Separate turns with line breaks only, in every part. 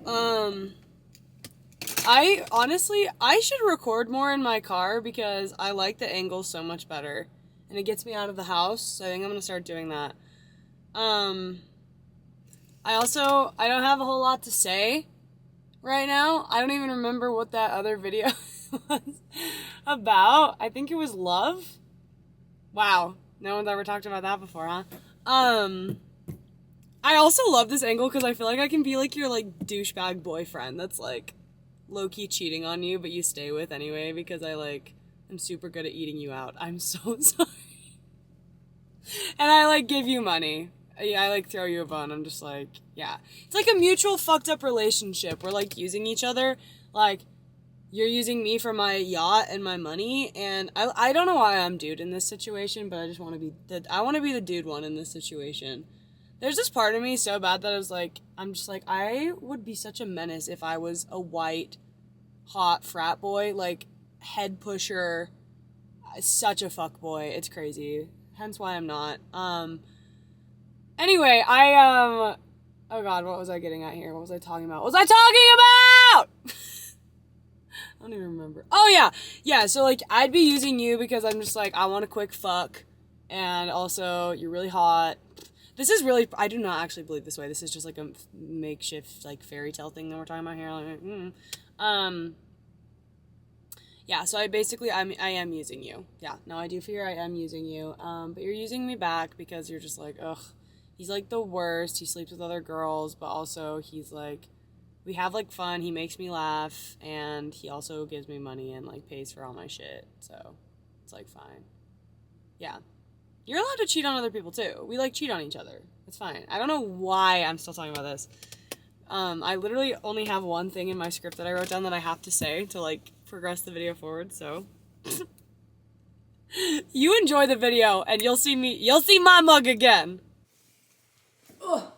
Um, I should record more in my car because I like the angle so much better. And it gets me out of the house, so I think I'm gonna start doing that. Um, I don't have a whole lot to say right now. I don't even remember what that other video was about. I think it was love. Wow, no one's ever talked about that before, huh? Um, I also love this angle because I feel like I can be like your like douchebag boyfriend that's like low-key cheating on you, but you stay with anyway because I'm super good at eating you out. I'm so sorry. And I like give you money. Yeah, I like throw you a bone. I'm just like, yeah. It's like a mutual fucked up relationship. We're like using each other. Like, you're using me for my yacht and my money, and I don't know why I'm dude in this situation, but I just want to be I want to be the dude one in this situation. There's this part of me so bad that I'm just like, I would be such a menace if I was a white, hot frat boy, like, head pusher, such a fuck boy. It's crazy. Hence why I'm not. Anyway, oh god, what was I getting at here? What was I talking about? What was I talking about? I don't even remember. Oh, yeah. Yeah, so, like, I'd be using you because I'm just like, I want a quick fuck. And also, you're really hot. This is really, I do not actually believe this way. This is just like a makeshift, like, fairy tale thing that we're talking about here. Yeah, so I am using you. Yeah, no, I do fear I am using you. But you're using me back because you're just like, ugh, he's like the worst. He sleeps with other girls, but also he's like, we have like fun. He makes me laugh, and he also gives me money and like pays for all my shit. So it's like fine. Yeah. You're allowed to cheat on other people too. We like cheat on each other. It's fine. I don't know why I'm still talking about this. I literally only have one thing in my script that I wrote down that I have to say to like progress the video forward, so you enjoy the video and you'll see my mug again. Oh,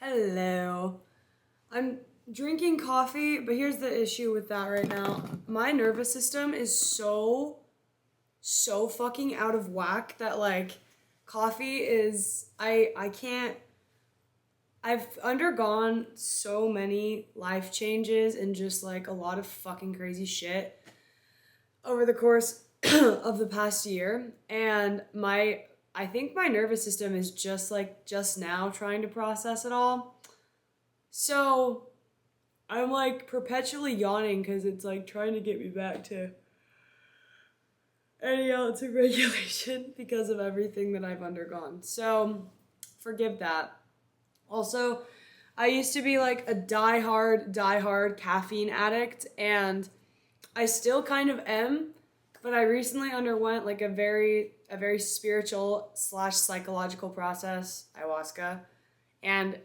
hello. I'm drinking coffee, but here's the issue with that right now. My nervous system is so fucking out of whack that like coffee is I can't. I've undergone so many life changes and just like a lot of fucking crazy shit over the course of the past year, and I think my nervous system is just now trying to process it all. So I'm like perpetually yawning because it's like trying to get me back to any ounce of regulation because of everything that I've undergone. So forgive that. Also, I used to be like a die-hard caffeine addict, and I still kind of am, but I recently underwent like a very spiritual / psychological process, ayahuasca, and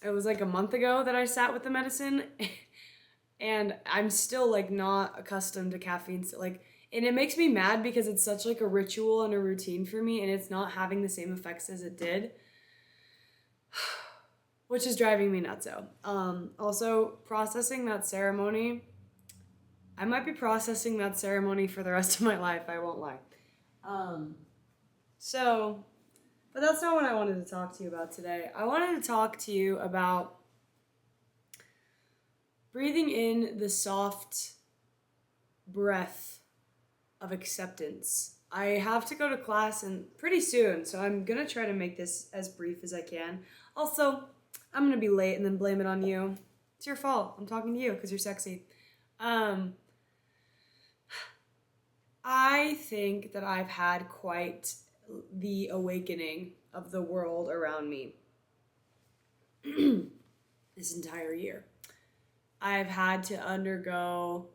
it was like a month ago that I sat with the medicine, and I'm still like not accustomed to caffeine. So, like, and it makes me mad because it's such like a ritual and a routine for me, and it's not having the same effects as it did, which is driving me nuts. Also processing that ceremony. I might be processing that ceremony for the rest of my life, I won't lie. So, but that's not what I wanted to talk to you about today. I wanted to talk to you about breathing in the soft breath of acceptance. I have to go to class and pretty soon, so I'm gonna try to make this as brief as I can. Also, I'm gonna be late and then blame it on you. It's your fault. I'm talking to you because you're sexy. I think that I've had quite the awakening of the world around me this entire year. I've had to undergo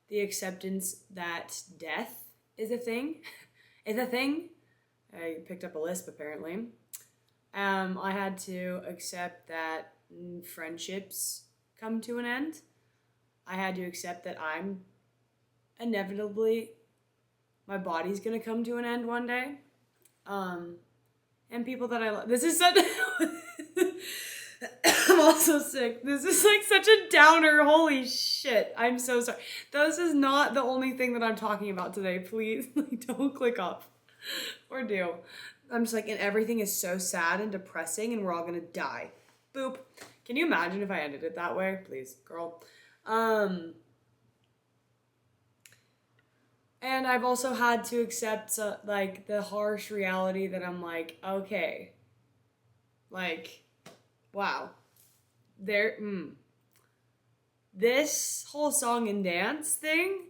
the acceptance that death is a thing. It's a thing. I picked up a lisp apparently. I had to accept that friendships come to an end. I had to accept that I'm inevitably, my body's gonna come to an end one day. And people that I love. This is such. I'm also sick. This is like such a downer. Holy shit. I'm so sorry. This is not the only thing that I'm talking about today. Please, like, don't click off. Or do. I'm just like, and everything is so sad and depressing and we're all gonna die. Boop. Can you imagine if I ended it that way? Please, girl. And I've also had to accept like the harsh reality that I'm like, okay, like, wow, this whole song and dance thing,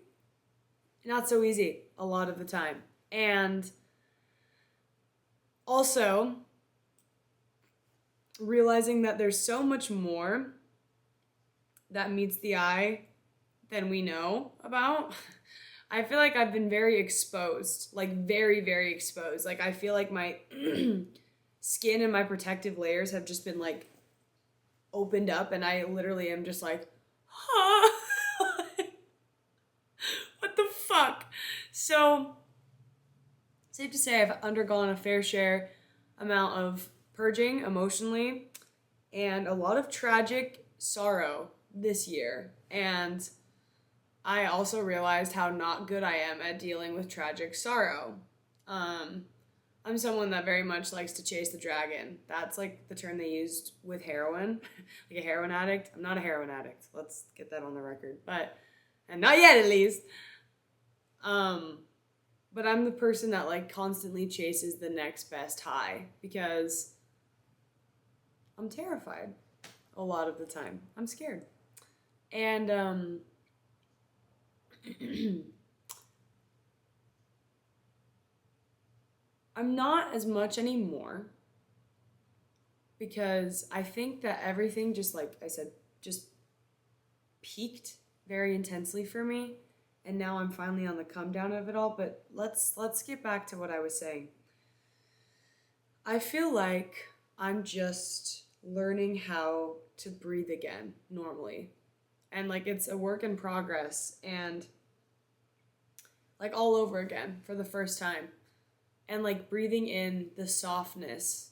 not so easy a lot of the time. And also realizing that there's so much more that meets the eye than we know about. I feel like I've been very exposed, like very, very exposed. Like I feel like my skin and my protective layers have just been like opened up, and I literally am just like, huh? What the fuck? So, safe to say I've undergone a fair share amount of purging emotionally and a lot of tragic sorrow this year. And I also realized how not good I am at dealing with tragic sorrow. I'm someone that very much likes to chase the dragon. That's like the term they used with heroin, like a heroin addict. I'm not a heroin addict. Let's get that on the record. And not yet at least. But I'm the person that like constantly chases the next best high because I'm terrified a lot of the time. I'm scared. And I'm not as much anymore because I think that everything, just like I said, just peaked very intensely for me, and now I'm finally on the come down of it all. But let's get back to what I was saying. I feel like I'm just learning how to breathe again normally, and like it's a work in progress, and like all over again for the first time. And like breathing in the softness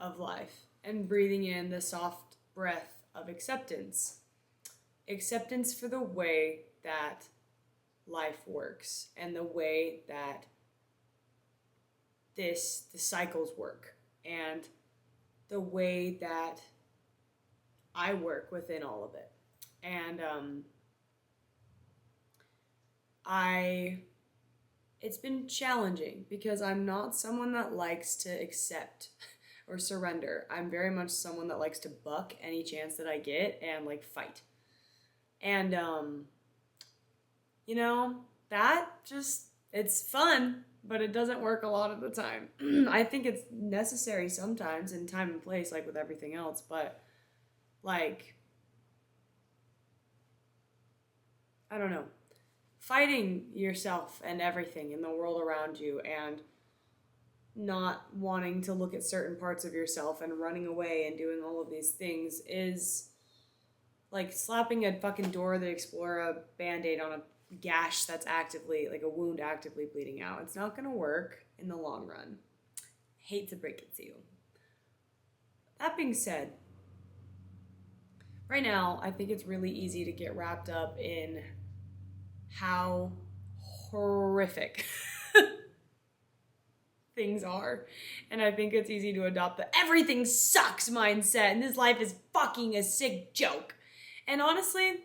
of life and breathing in the soft breath of acceptance. Acceptance for the way that life works and the way that the cycles work and the way that I work within all of it. And it's been challenging because I'm not someone that likes to accept or surrender. I'm very much someone that likes to buck any chance that I get and like fight. And, that just, it's fun, but it doesn't work a lot of the time. I think it's necessary sometimes in time and place, like with everything else, but like, I don't know. Fighting yourself and everything in the world around you and not wanting to look at certain parts of yourself and running away and doing all of these things is like slapping a fucking Dora the Explorer Band-Aid on a gash that's actively, like a wound actively bleeding out. It's not going to work in the long run. Hate to break it to you. That being said, right now, I think it's really easy to get wrapped up in how horrific things are. And I think it's easy to adopt the everything sucks mindset and this life is fucking a sick joke. And honestly,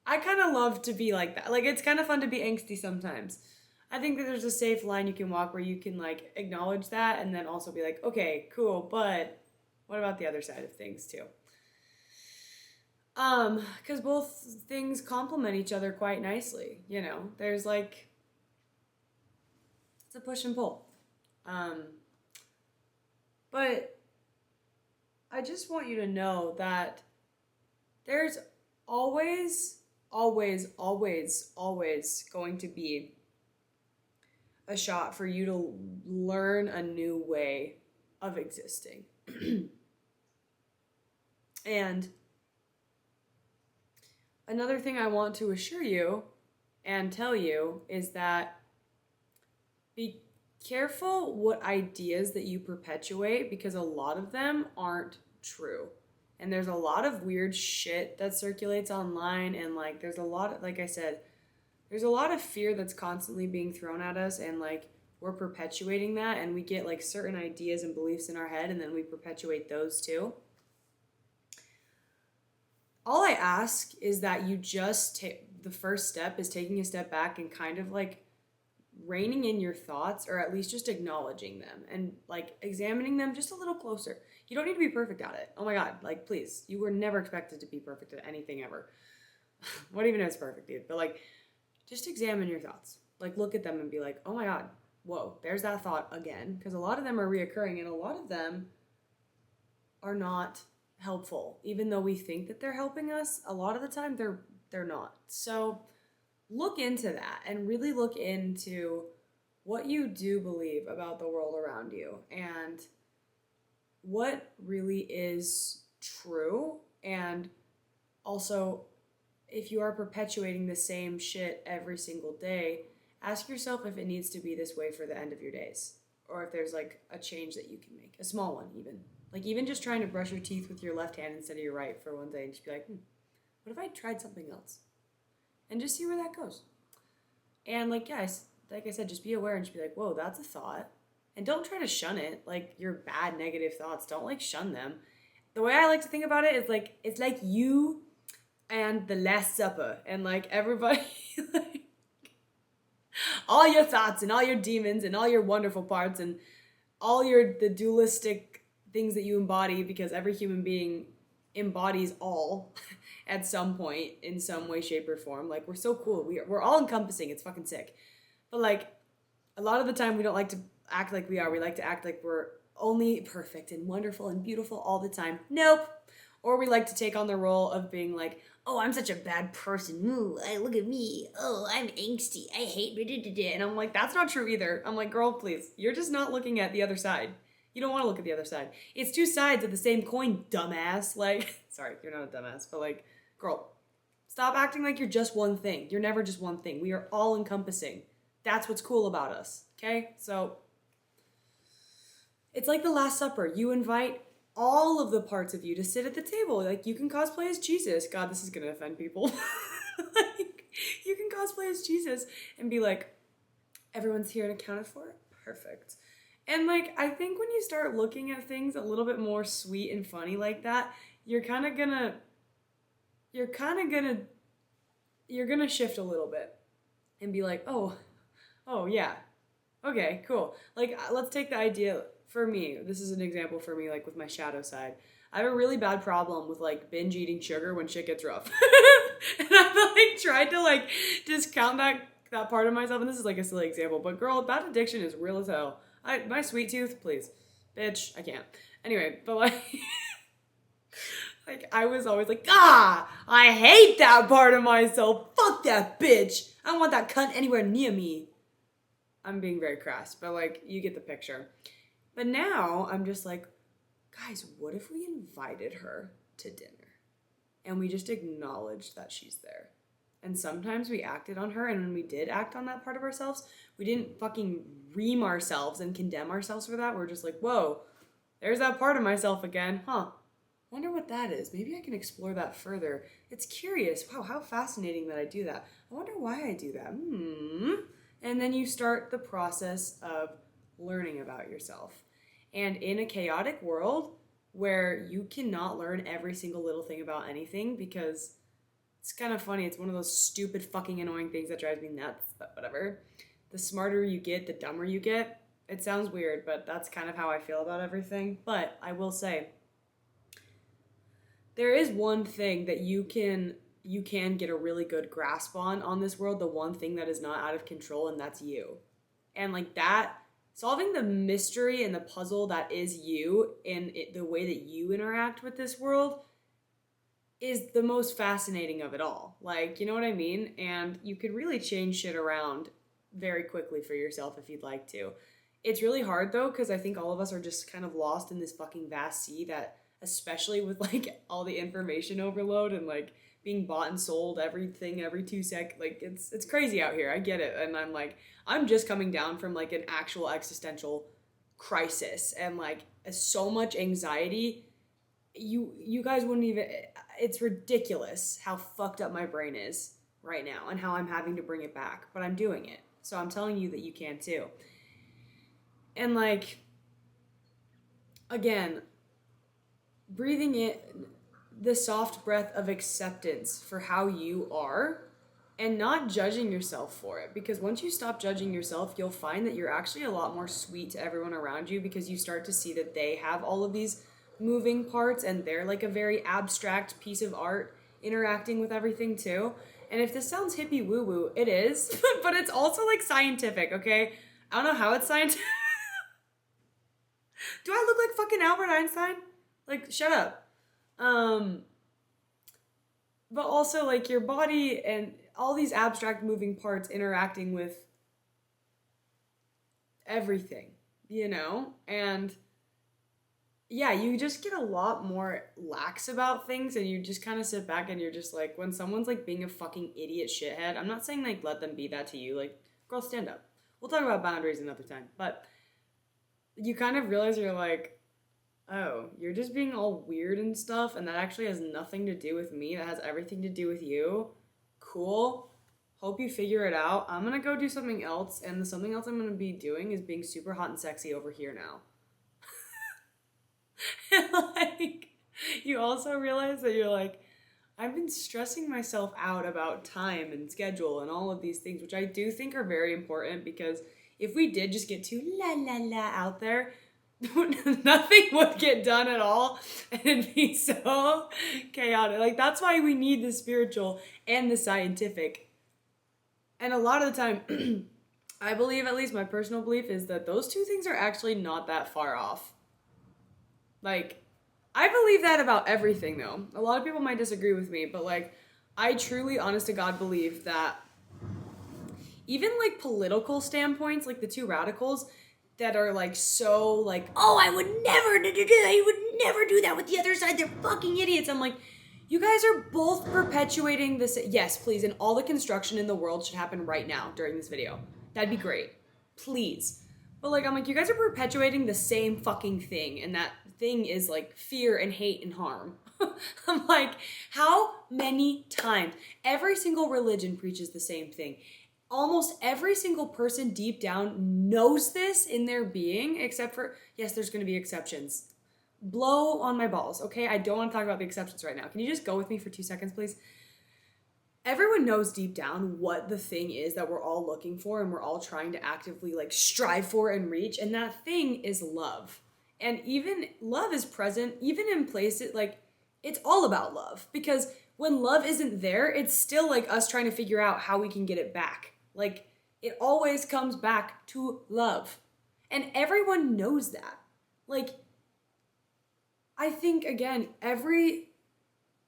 I kind of love to be like that. Like, it's kind of fun to be angsty sometimes. I think that there's a safe line you can walk where you can, like, acknowledge that and then also be like, okay, cool, but what about the other side of things, too? Because both things complement each other quite nicely, you know? There's, like, it's a push and pull. But I just want you to know that there's always going to be a shot for you to learn a new way of existing. And another thing I want to assure you and tell you is that be careful what ideas that you perpetuate because a lot of them aren't true. And there's a lot of weird shit that circulates online, and like there's a lot of, like I said, there's a lot of fear that's constantly being thrown at us, and like we're perpetuating that, and we get like certain ideas and beliefs in our head, and then we perpetuate those too. All I ask is that you just take the first step is taking a step back and kind of like reining in your thoughts, or at least just acknowledging them and like examining them just a little closer. You don't need to be perfect at it. Oh my God, like please, you were never expected to be perfect at anything ever. What even is perfect, dude? But like, just examine your thoughts. Like look at them and be like, oh my God, whoa, there's that thought again. Because a lot of them are reoccurring, and a lot of them are not helpful. Even though we think that they're helping us, a lot of the time they're not. So look into that and really look into what you do believe about the world around you and what really is true. And also, if you are perpetuating the same shit every single day, ask yourself if it needs to be this way for the end of your days, or if there's like a change that you can make, a small one even. Like even just trying to brush your teeth with your left hand instead of your right for one day, and just be like, what if I tried something else? And just see where that goes. And like, guys, like I said, just be aware and just be like, whoa, that's a thought. And don't try to shun it, like your bad negative thoughts. Don't like shun them. The way I like to think about it is like, it's like you and the Last Supper, and like everybody, like all your thoughts and all your demons and all your wonderful parts and all the dualistic things that you embody, because every human being embodies all at some point in some way, shape, or form. Like we're so cool. We're all encompassing. It's fucking sick. But like a lot of the time we don't like to act like we are. We like to act like we're only perfect and wonderful and beautiful all the time. Nope. Or we like to take on the role of being like, oh, I'm such a bad person. Ooh, look at me. Oh, I'm angsty. I hate. And I'm like, that's not true either. I'm like, girl, please. You're just not looking at the other side. You don't want to look at the other side. It's two sides of the same coin, dumbass. Like, sorry, you're not a dumbass, but like, girl, stop acting like you're just one thing. You're never just one thing. We are all encompassing. That's what's cool about us, okay? So, it's like the Last Supper. You invite all of the parts of you to sit at the table. Like, you can cosplay as Jesus. God, this is going to offend people. Like, you can cosplay as Jesus and be like, everyone's here and accounted for? Perfect. And like, I think when you start looking at things a little bit more sweet and funny like that, you're gonna shift a little bit and be like, oh yeah, okay, cool. Like, let's take the idea for me. This is an example for me, like with my shadow side. I have a really bad problem with like binge eating sugar when shit gets rough. And I've like tried to like discount that part of myself. And this is like a silly example, but girl, that addiction is real as hell. My sweet tooth, please. Bitch, I can't. Anyway, but like, like I was always like, I hate that part of myself. Fuck that bitch. I don't want that cunt anywhere near me. I'm being very crass, but like, you get the picture. But now I'm just like, guys, what if we invited her to dinner and we just acknowledged that she's there? And sometimes we acted on her, and when we did act on that part of ourselves, we didn't fucking ream ourselves and condemn ourselves for that. We're just like, whoa, there's that part of myself again. Wonder what that is. Maybe I can explore that further. It's curious. Wow, how fascinating that I do that. I wonder why I do that. And then you start the process of learning about yourself. And in a chaotic world where you cannot learn every single little thing about anything, because it's kind of funny. It's one of those stupid fucking annoying things that drives me nuts, but whatever. The smarter you get, the dumber you get. It sounds weird, but that's kind of how I feel about everything. But I will say, there is one thing that you can get a really good grasp on this world, the one thing that is not out of control, and that's you. And like that, solving the mystery and the puzzle that is you and the way that you interact with this world is the most fascinating of it all. Like, you know what I mean? And you could really change shit around very quickly for yourself if you'd like to. It's really hard though, because I think all of us are just kind of lost in this fucking vast sea that, especially with like all the information overload and like being bought and sold everything every 2 seconds, like it's crazy out here. I get it. And I'm like, I'm just coming down from like an actual existential crisis and like so much anxiety. You guys wouldn't even, it's ridiculous how fucked up my brain is right now and how I'm having to bring it back, but I'm doing it. So I'm telling you that you can too. And like, again, breathing in the soft breath of acceptance for how you are and not judging yourself for it. Because once you stop judging yourself, you'll find that you're actually a lot more sweet to everyone around you, because you start to see that they have all of these moving parts and they're like a very abstract piece of art interacting with everything too. And if this sounds hippie woo-woo, it is, but it's also like scientific, okay? I don't know how it's scientific. Do I look like fucking Albert Einstein? Like, shut up. But also, like, your body and all these abstract moving parts interacting with everything, you know? And yeah, you just get a lot more lax about things, and you just kind of sit back and you're just like, when someone's like being a fucking idiot shithead, I'm not saying like let them be that to you, like, girl, stand up. We'll talk about boundaries another time, but you kind of realize you're like, oh, you're just being all weird and stuff, and that actually has nothing to do with me, that has everything to do with you. Cool. Hope you figure it out. I'm gonna go do something else, and the something else I'm gonna be doing is being super hot and sexy over here now. And like, you also realize that you're like, I've been stressing myself out about time and schedule and all of these things, which I do think are very important, because if we did just get too la la la out there, nothing would get done at all, and it'd be so chaotic. Like, that's why we need the spiritual and the scientific. And a lot of the time, I believe, at least my personal belief, is that those two things are actually not that far off. Like, I believe that about everything, though. A lot of people might disagree with me, but like, I truly, honest to God, believe that even like political standpoints, like the two radicals that are like so like, oh, I would never do that, you would never do that with the other side, they're fucking idiots. I'm like, you guys are both perpetuating this. Yes, please, and all the construction in the world should happen right now during this video. That'd be great. Please. But like, I'm like, you guys are perpetuating the same fucking thing, and that thing is like fear and hate and harm. I'm like, how many times? Every single religion preaches the same thing. Almost every single person deep down knows this in their being, except for, yes, there's going to be exceptions. Blow on my balls, okay? I don't want to talk about the exceptions right now. Can you just go with me for 2 seconds, please? Everyone knows deep down what the thing is that we're all looking for and we're all trying to actively like strive for and reach, and that thing is love. And even love is present, even in places like, it's all about love, because when love isn't there, it's still like us trying to figure out how we can get it back. Like, it always comes back to love. And everyone knows that. Like, I think, again, every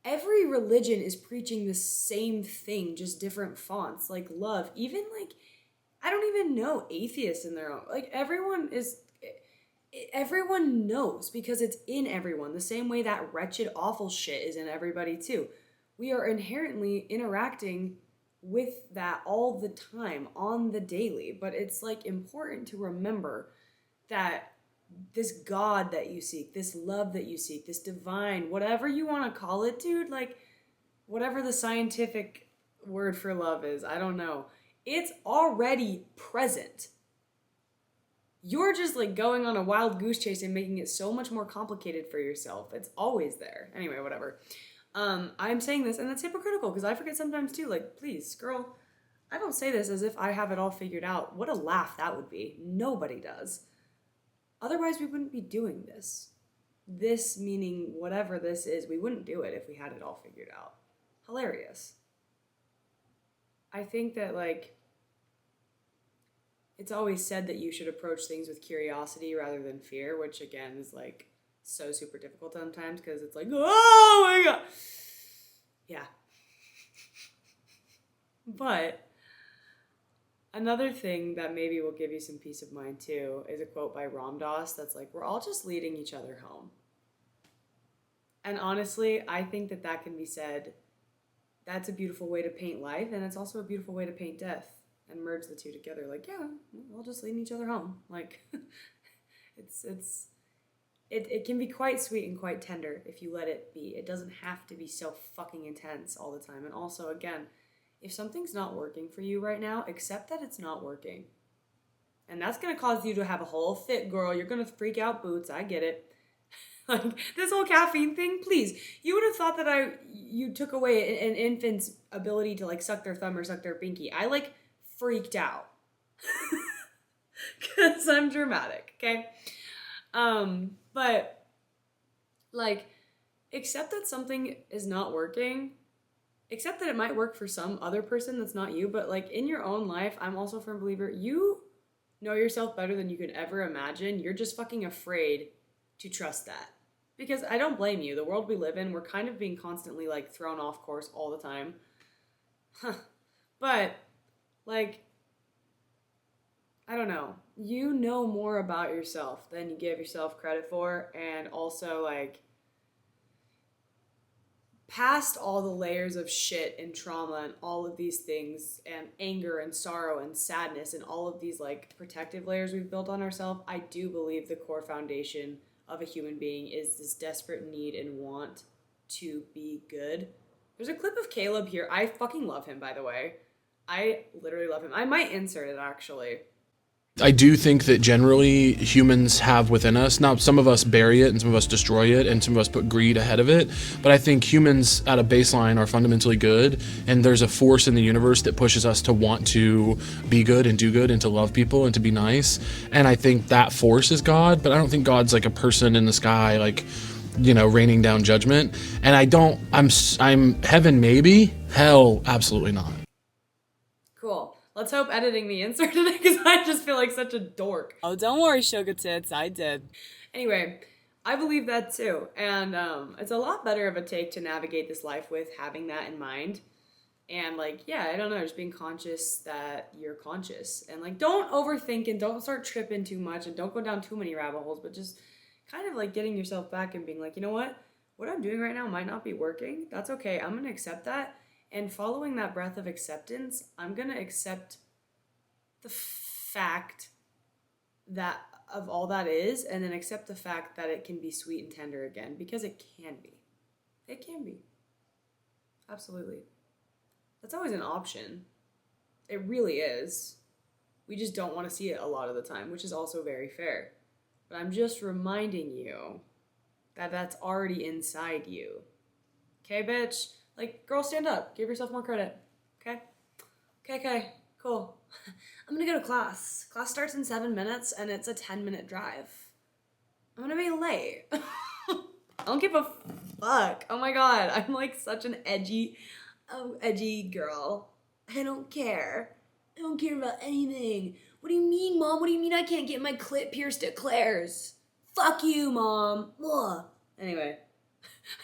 religion is preaching the same thing, just different fonts, like love. Even like, I don't even know, atheists in their own, like, everyone knows, because it's in everyone, the same way that wretched, awful shit is in everybody too. We are inherently interacting with that all the time, on the daily, but it's like important to remember that this God that you seek, this love that you seek, this divine, whatever you want to call it, dude, like, whatever the scientific word for love is, I don't know, it's already present. You're just like going on a wild goose chase and making it so much more complicated for yourself. It's always there. Anyway, whatever. I'm saying this, and that's hypocritical, because I forget sometimes too, like, please, girl, I don't say this as if I have it all figured out. What a laugh that would be. Nobody does. Otherwise, we wouldn't be doing this. This meaning whatever this is, we wouldn't do it if we had it all figured out. Hilarious. I think that, like, it's always said that you should approach things with curiosity rather than fear, which, again, is, like, so super difficult sometimes, because it's like, oh my god. Yeah. But another thing that maybe will give you some peace of mind too is a quote by Ram Dass that's like, we're all just leading each other home. And honestly, I think that that can be said, that's a beautiful way to paint life, and it's also a beautiful way to paint death, and merge the two together. Like, yeah, we're all just leading each other home. Like, it can be quite sweet and quite tender if you let it be. It doesn't have to be so fucking intense all the time. And also, again, if something's not working for you right now, accept that it's not working. And that's going to cause you to have a whole fit, girl. You're going to freak out boots. I get it. Like, this whole caffeine thing, please. You would have thought that you took away an infant's ability to, like, suck their thumb or suck their pinky. I, like, freaked out. Because I'm dramatic, okay? But, like, accept that something is not working. Accept that it might work for some other person that's not you. But, like, in your own life, I'm also a firm believer, you know yourself better than you could ever imagine. You're just fucking afraid to trust that. Because I don't blame you. The world we live in, we're kind of being constantly, like, thrown off course all the time. But, like, I don't know. You know more about yourself than you give yourself credit for. And also, like, past all the layers of shit and trauma and all of these things and anger and sorrow and sadness and all of these, like, protective layers we've built on ourselves, I do believe the core foundation of a human being is this desperate need and want to be good. There's a clip of Caleb here. I fucking love him, by the way. I literally love him. I might insert it, actually.
I do think that generally humans have within us, now some of us bury it and some of us destroy it and some of us put greed ahead of it, but I think humans at a baseline are fundamentally good, and there's a force in the universe that pushes us to want to be good and do good and to love people and to be nice, and I think that force is God, but I don't think God's like a person in the sky, like, you know, raining down judgment. And I'm heaven maybe, hell absolutely not.
Cool. Let's hope editing me inserted it, because I just feel like such a dork. Oh, don't worry, sugar tits. I did. Anyway, I believe that too. And it's a lot better of a take to navigate this life with having that in mind. And, like, yeah, I don't know, just being conscious that you're conscious. And, like, don't overthink and don't start tripping too much and don't go down too many rabbit holes, but just kind of, like, getting yourself back and being like, you know what? What I'm doing right now might not be working. That's okay. I'm going to accept that. And following that breath of acceptance, I'm going to accept the fact that of all that is, and then accept the fact that it can be sweet and tender again, because it can be. It can be. Absolutely. That's always an option. It really is. We just don't want to see it a lot of the time, which is also very fair. But I'm just reminding you that that's already inside you. Okay, bitch? Like, girl, stand up. Give yourself more credit. Okay? Okay, cool. I'm gonna go to class. Class starts in 7 minutes, and it's a 10-minute drive. I'm gonna be late. I don't give a fuck. Oh my god, I'm like such an edgy girl. I don't care. I don't care about anything. What do you mean, Mom? What do you mean I can't get my clit pierced at Claire's? Fuck you, Mom. Ugh. Anyway.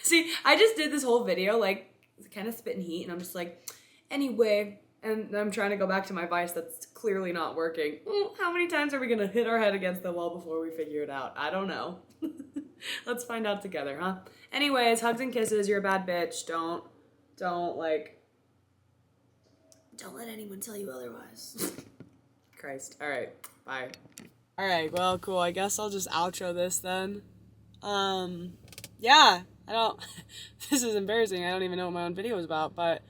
See, I just did this whole video, like, kind of spitting heat, and I'm just like, anyway, and I'm trying to go back to my vice that's clearly not working. How many times are we gonna hit our head against the wall before we figure it out? I don't know. Let's find out together, huh? Anyways, hugs and kisses. You're a bad bitch. Don't let anyone tell you otherwise. Christ. All right. Bye. All right. Well, cool. I guess I'll just outro this then. Yeah. I don't... This is embarrassing. I don't even know what my own video is about, but...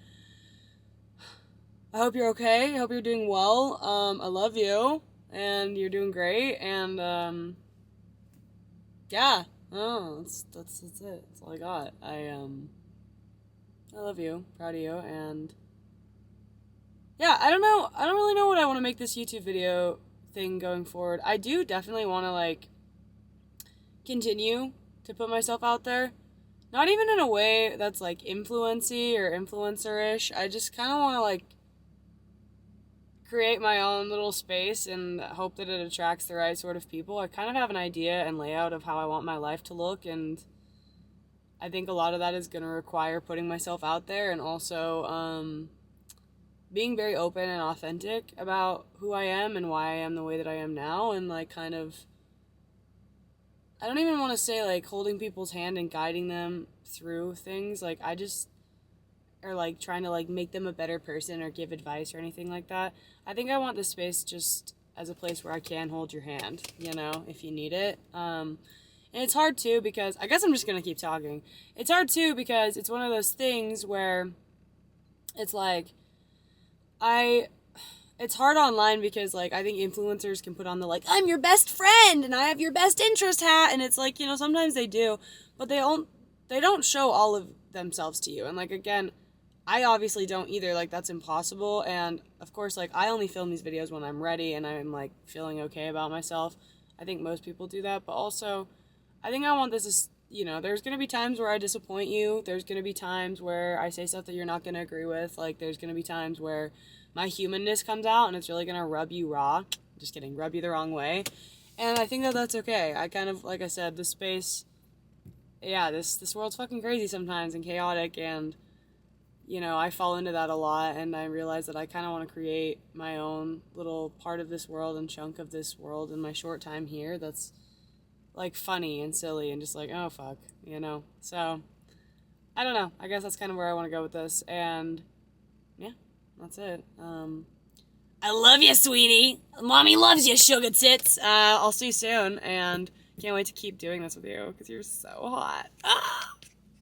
I hope you're okay. I hope you're doing well. I love you. And you're doing great. And, yeah. Oh, that's it. That's all I got. I love you. Proud of you. And... yeah, I don't know. I don't really know what I want to make this YouTube video thing going forward. I do definitely want to, like, continue to put myself out there. Not even in a way that's, like, influency or influencer-ish. I just kind of want to, like, create my own little space and hope that it attracts the right sort of people. I kind of have an idea and layout of how I want my life to look, and I think a lot of that is going to require putting myself out there and also, being very open and authentic about who I am and why I am the way that I am now, and, like, kind of, I don't even want to say, like, holding people's hand and guiding them through things. Like, I just, or, like, trying to, like, make them a better person or give advice or anything like that. I think I want this space just as a place where I can hold your hand, you know, if you need it. And it's hard, too, because, I guess I'm just going to keep talking. It's hard, too, because it's one of those things where it's, like, it's hard online because, like, I think influencers can put on the, like, I'm your best friend and I have your best interest hat, and it's like, you know, sometimes they do, but they don't show all of themselves to you. And, like, again, I obviously don't either. Like, that's impossible. And of course, like, I only film these videos when I'm ready and I'm, like, feeling okay about myself. I think most people do that, but also I think I want this to, you know, there's going to be times where I disappoint you. There's going to be times where I say stuff that you're not going to agree with. Like, there's going to be times where my humanness comes out and it's really going to rub you raw. Just kidding, rub you the wrong way. And I think that that's okay. I kind of, like I said, this space, yeah, this world's fucking crazy sometimes and chaotic, and, you know, I fall into that a lot, and I realize that I kind of want to create my own little part of this world and chunk of this world in my short time here that's, like, funny and silly and just like, oh, fuck, you know? So, I don't know. I guess that's kind of where I want to go with this, and, yeah. That's it. I love you, sweetie. Mommy loves you, sugar tits. I'll see you soon, and can't wait to keep doing this with you, because you're so hot. Ah!